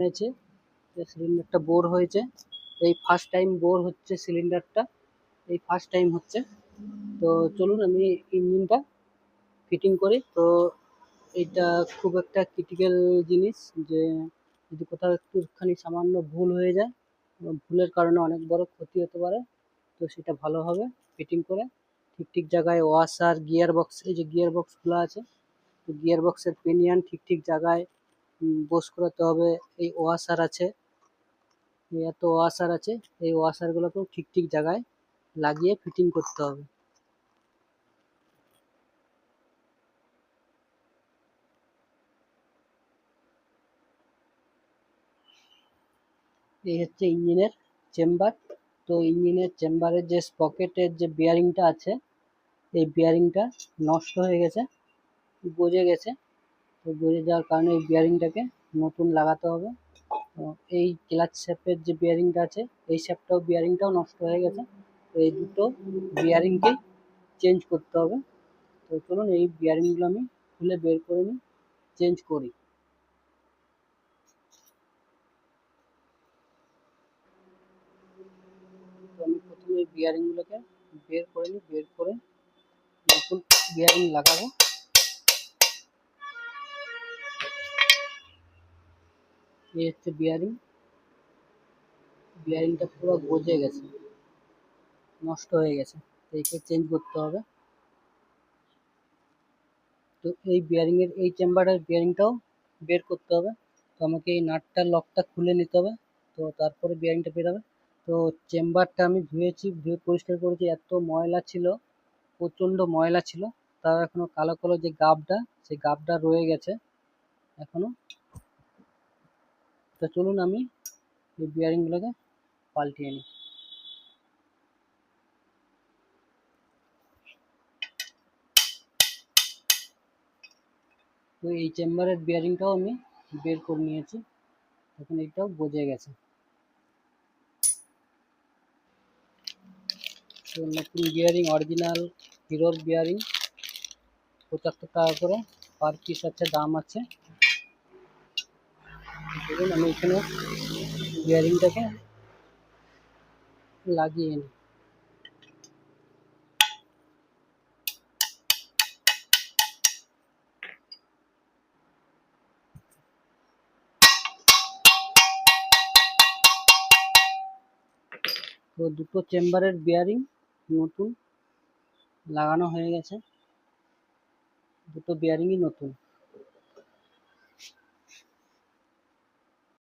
হয়েছে, সিলিন্ডারটা বোর হয়েছে। এই ফার্স্ট টাইম বোর হচ্ছে সিলিন্ডারটা, এই ফার্স্ট টাইম হচ্ছে। তো চলুন আমি ইঞ্জিনটা ফিটিং করি। তো এটা খুব একটা ক্রিটিক্যাল জিনিস, যে যদি কোথাও একটুখানি সামান্য ভুল হয়ে যায়, ভুলের কারণে অনেক বড় ক্ষতি হতে পারে। তো সেটা ভালোভাবে ফিটিং করে ঠিক ঠিক জায়গায় ওয়াশার, গিয়ার বক্স, এই যে গিয়ার বক্সগুলো আছে, তো গিয়ার বক্সের পিনিয়ন ঠিক ঠিক জায়গায় বোস করাতে হবে। এই ওয়াশার আছে, এই এত ওয়াশার আছে, এই ওয়াশারগুলোকেও ঠিক ঠিক জায়গায় লাগিয়ে ফিটিং করতে হবে। এই হচ্ছে ইঞ্জিনের চেম্বার। তো ইঞ্জিনের চেম্বারের যে স্পকেটের যে বিয়ারিংটা আছে, এই বিয়ারিংটা নষ্ট হয়ে গেছে, গজে গেছে। তো গজে যাওয়ার কারণে এই বিয়ারিংটাকে নতুন লাগাতে হবে। তো এই ক্লাচ শ্যাফটের যে বিয়ারিংটা আছে, এই শ্যাফটটাও বিয়ারিংটাও নষ্ট হয়ে গেছে। তো এই দুটো বিয়ারিংকেই চেঞ্জ করতে হবে। তো চলুন এই বিয়ারিংগুলো আমি খুলে বের করে নিই, চেঞ্জ করি। তো আমি প্রথমে এই বিয়ারিংগুলোকে বের করে নিই, বের করে নতুন বিয়ারিং লাগাবো। এই হচ্ছে বিয়ারিং, বিয়ারিংটা পুরো গজে গেছে, নষ্ট হয়ে গেছে, তো একে চেঞ্জ করতে হবে। তো এই বিয়ারিংয়ের এই চেম্বারের বিয়ারিংটাও বের করতে হবে। তো আমাকে এই নাটটার লকটা খুলে নিতে হবে, তো তারপরে বিয়ারিংটা বেরোবে। তো চেম্বারটা আমি ধুয়েছি, ধুয়ে পরিষ্কার করেছি। এত ময়লা ছিল, প্রচণ্ড ময়লা ছিল, তাও এখনো কালো কালো যে গাবটা, সেই গাবটা রয়ে গেছে এখনো। তো চলুন আমি এই বিয়ারিংগুলোকে পাল্টিয়ে নিই। তো এই চেম্বারের বিয়ারিংটাও আমি বের করে নিয়েছি, এখন এইটাও গজে গেছে। তো নতুন বিয়ারিং, অরিজিনাল হিরোর বিয়ারিং 75 টাকা করে পার পিস আছে, দাম আছে। দেখুন আমি এখানে বিয়ারিংটাকে লাগিয়ে নিই। তো দুটো চেম্বারের বিয়ারিং নতুন লাগানো হয়ে গেছে, দুটো বিয়ারিংই নতুন।